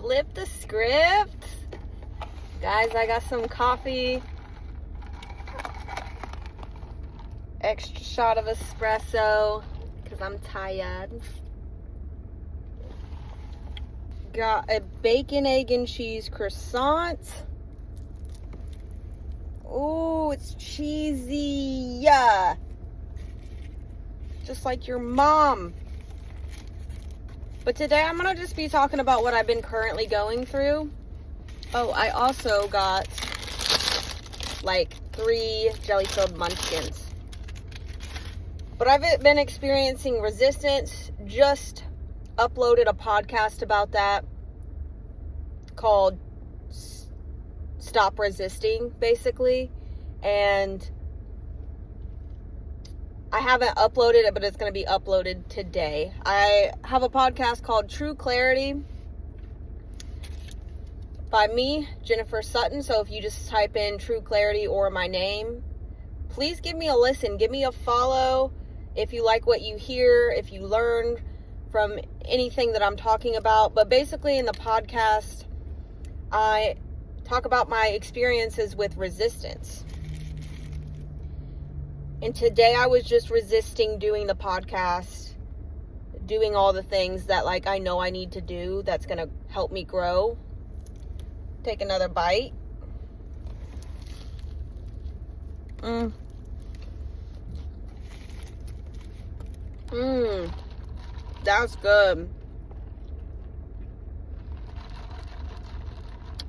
flip the script. Guys, I got some coffee. Extra shot of espresso because I'm tired. Got a bacon, egg, and cheese croissant. Oh, it's cheesy. Yeah. Just like your mom. But today I'm going to just be talking about what I've been currently going through. Oh, I also got like 3 jelly-filled munchkins. But I've been experiencing resistance. Just uploaded a podcast about that called Stop Resisting, basically. And I haven't uploaded it, but it's going to be uploaded today. I have a podcast called True Clarity by me, Jennifer Sutton. So if you just type in True Clarity or my name, please give me a listen. Give me a follow if you like what you hear, if you learn from anything that I'm talking about. But basically in the podcast, I talk about my experiences with resistance. And today I was just resisting doing the podcast, doing all the things that like I know I need to do that's going to help me grow. Take another bite. That's good.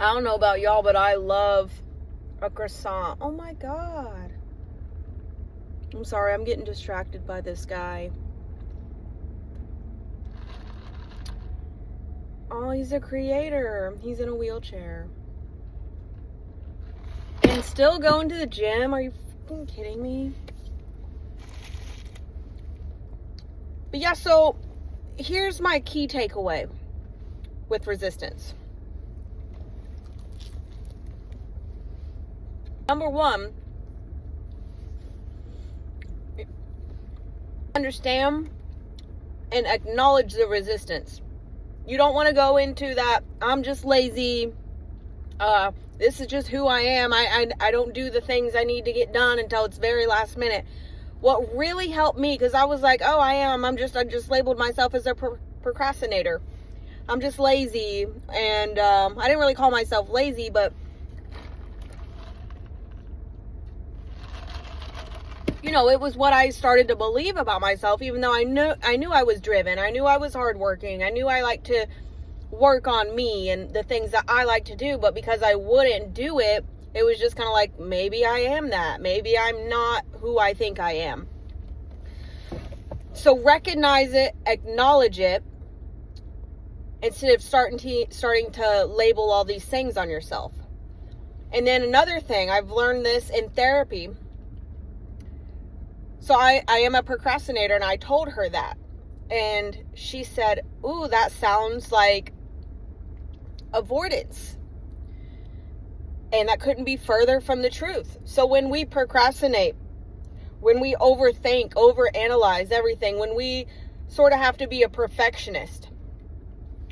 I don't know about y'all, but I love a croissant. Oh my God. I'm sorry, I'm getting distracted by this guy. Oh, he's a creator. He's in a wheelchair. And still going to the gym? Are you fucking kidding me? But yeah, so here's my key takeaway with resistance. Number 1, understand and acknowledge the resistance. You don't want to go into that, I'm just lazy, this is just who I am, I don't do the things I need to get done until it's very last minute. What really helped me, because I was like, oh, I just labeled myself as a procrastinator. I'm just lazy, and I didn't really call myself lazy, but you know, it was what I started to believe about myself, even though I knew I was driven. I knew I was hardworking. I knew I liked to work on me and the things that I like to do. But because I wouldn't do it, it was just kind of like, maybe I am that. Maybe I'm not who I think I am. So recognize it, acknowledge it, instead of starting to label all these things on yourself. And then another thing, I've learned this in therapy. So I am a procrastinator, and I told her that. And she said, ooh, that sounds like avoidance. And that couldn't be further from the truth. So when we procrastinate, when we overthink, overanalyze everything, when we sort of have to be a perfectionist,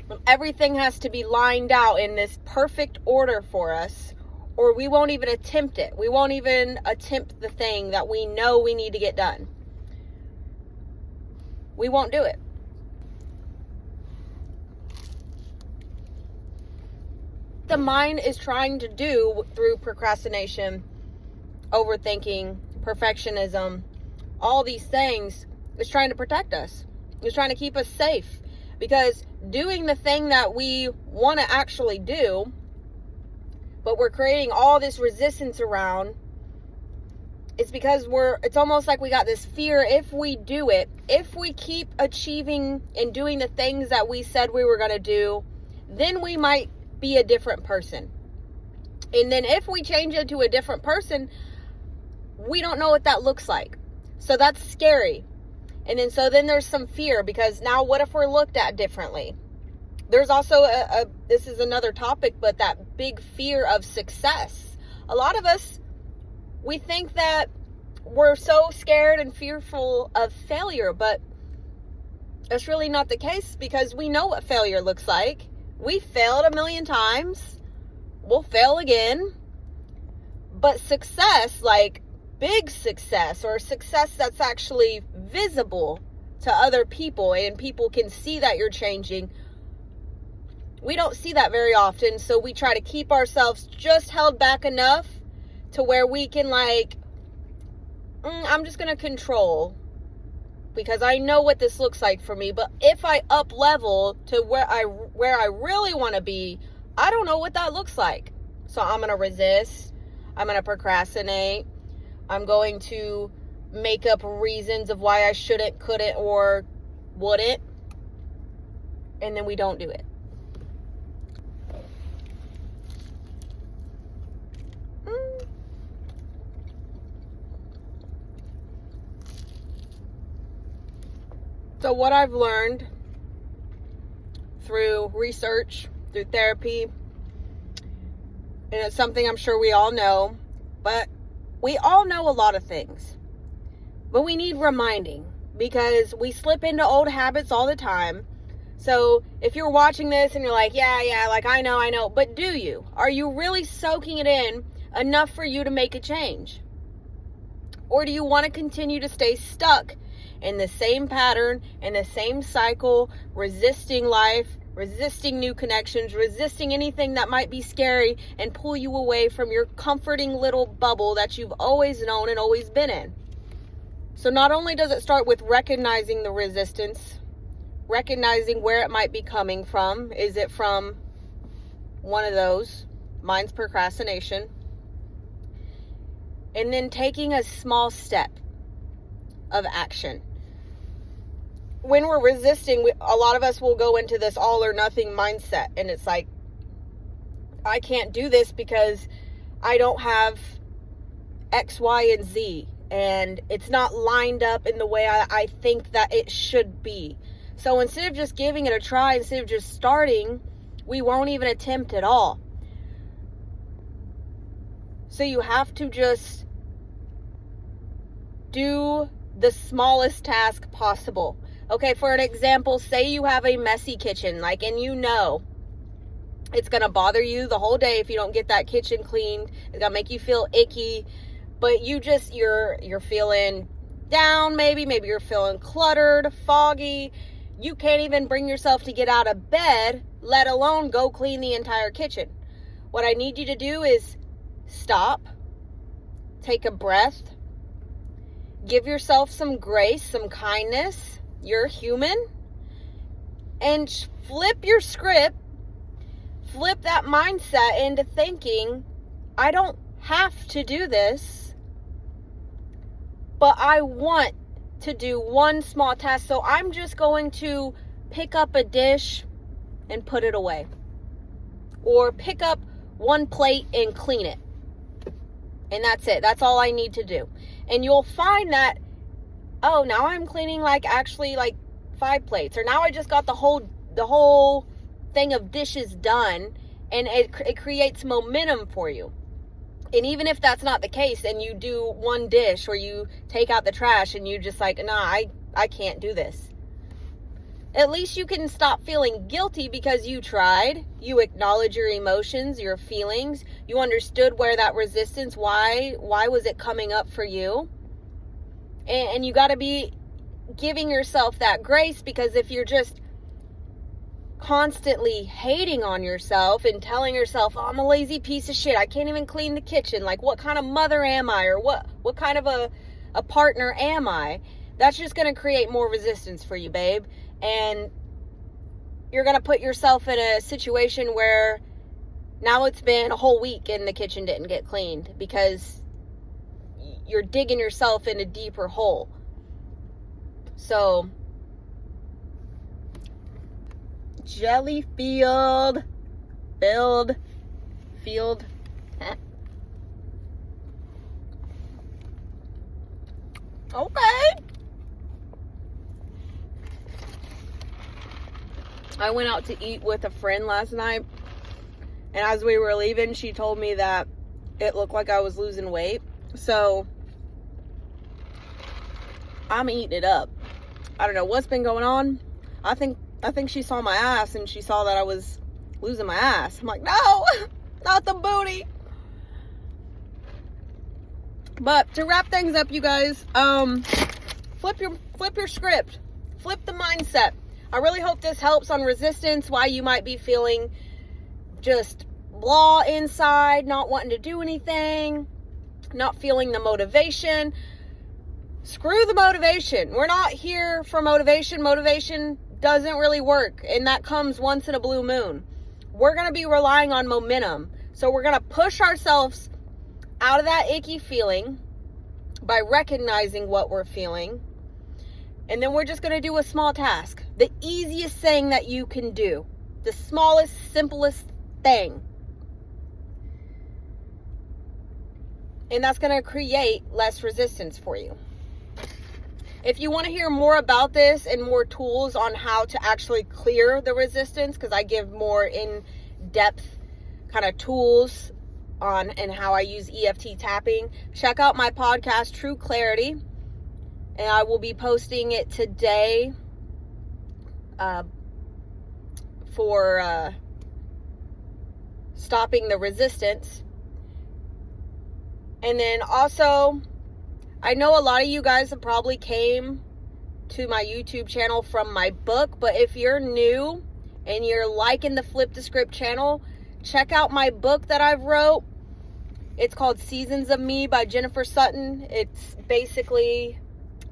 when everything has to be lined out in this perfect order for us, or we won't even attempt it. We won't even attempt the thing that we know we need to get done. We won't do it. The mind is trying to do through procrastination, overthinking, perfectionism, all these things is trying to protect us. It's trying to keep us safe. Because doing the thing that we want to actually do, but we're creating all this resistance around, it's because it's almost like we got this fear. If we do it, if we keep achieving and doing the things that we said we were going to do, then we might be a different person. And then if we change it to a different person, we don't know what that looks like. So that's scary. And then there's some fear, because now what if we're looked at differently? There's also this is another topic, but that big fear of success. A lot of us, we think that we're so scared and fearful of failure, but that's really not the case, because we know what failure looks like. We failed a million times. We'll fail again. But success, like big success, or success that's actually visible to other people and people can see that you're changing, we don't see that very often. So we try to keep ourselves just held back enough to where we can I'm just going to control because I know what this looks like for me. But if I up level to where I really want to be, I don't know what that looks like. So I'm going to resist. I'm going to procrastinate. I'm going to make up reasons of why I shouldn't, couldn't, or wouldn't. And then we don't do it. So what I've learned through research, through therapy, and it's something I'm sure we all know, but we all know a lot of things. But we need reminding because we slip into old habits all the time. So if you're watching this and you're like, yeah, like I know, but do you? Are you really soaking it in enough for you to make a change? Or do you want to continue to stay stuck in the same pattern, in the same cycle, resisting life, resisting new connections, resisting anything that might be scary and pull you away from your comforting little bubble that you've always known and always been in? So not only does it start with recognizing the resistance, recognizing where it might be coming from. Is it from one of those? Mine's procrastination. And then taking a small step of action. When we're resisting, a lot of us will go into this all or nothing mindset. And it's like, I can't do this because I don't have X, Y, and Z. And it's not lined up in the way I think that it should be. So instead of just giving it a try, instead of just starting, we won't even attempt at all. So you have to just do the smallest task possible. Okay, for an example, say you have a messy kitchen, and you know it's going to bother you the whole day if you don't get that kitchen cleaned. It's going to make you feel icky, but you're feeling down maybe you're feeling cluttered, foggy. You can't even bring yourself to get out of bed, let alone go clean the entire kitchen. What I need you to do is stop, take a breath, give yourself some grace, some kindness. You're human. And flip your script, flip that mindset into thinking, I don't have to do this, but I want to do one small task. So I'm just going to pick up a dish and put it away. Or pick up one plate and clean it. And that's it. That's all I need to do. And you'll find that, oh, now I'm cleaning actually 5 plates. Or now I just got the whole thing of dishes done. And it creates momentum for you. And even if that's not the case and you do one dish or you take out the trash and you just I can't do this. At least you can stop feeling guilty because you tried. You acknowledge your emotions, your feelings. You understood where that resistance, why was it coming up for you? And you got to be giving yourself that grace, because if you're just constantly hating on yourself and telling yourself, oh, I'm a lazy piece of shit, I can't even clean the kitchen, what kind of mother am I, or what kind of a partner am I? That's just going to create more resistance for you, babe. And you're going to put yourself in a situation where now it's been a whole week and the kitchen didn't get cleaned because you're digging yourself in a deeper hole. So Jellyfield field. Okay. I went out to eat with a friend last night, and as we were leaving, she told me that it looked like I was losing weight. So I'm eating it up. I don't know what's been going on. I think she saw my ass and she saw that I was losing my ass. I'm like, no, not the booty. But to wrap things up, you guys, flip your script, flip the mindset. I really hope this helps on resistance, why you might be feeling just blah inside, not wanting to do anything, not feeling the motivation. Screw the motivation. We're not here for motivation. Motivation doesn't really work, and that comes once in a blue moon. We're going to be relying on momentum. So we're going to push ourselves out of that icky feeling by recognizing what we're feeling. And then we're just going to do a small task. The easiest thing that you can do. The smallest, simplest thing. And that's going to create less resistance for you. If you want to hear more about this and more tools on how to actually clear the resistance, because I give more in-depth kind of tools on and how I use EFT tapping, check out my podcast, True Clarity. And I will be posting it today for stopping the resistance. And then also, I know a lot of you guys have probably came to my YouTube channel from my book, but if you're new and you're liking the Flip the Script channel, check out my book that I've wrote. It's called Seasons of Me by Jennifer Sutton. It's basically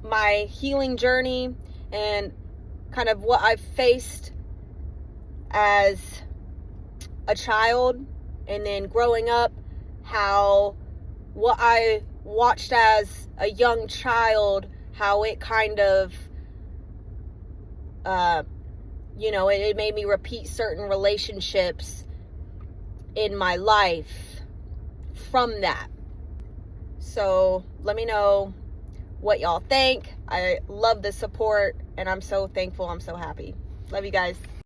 my healing journey and kind of what I've faced as a child, and then growing up, how what I watched as a young child, how it kind of, it made me repeat certain relationships in my life from that. So let me know what y'all think. I love the support, and I'm so thankful. I'm so happy. Love you guys.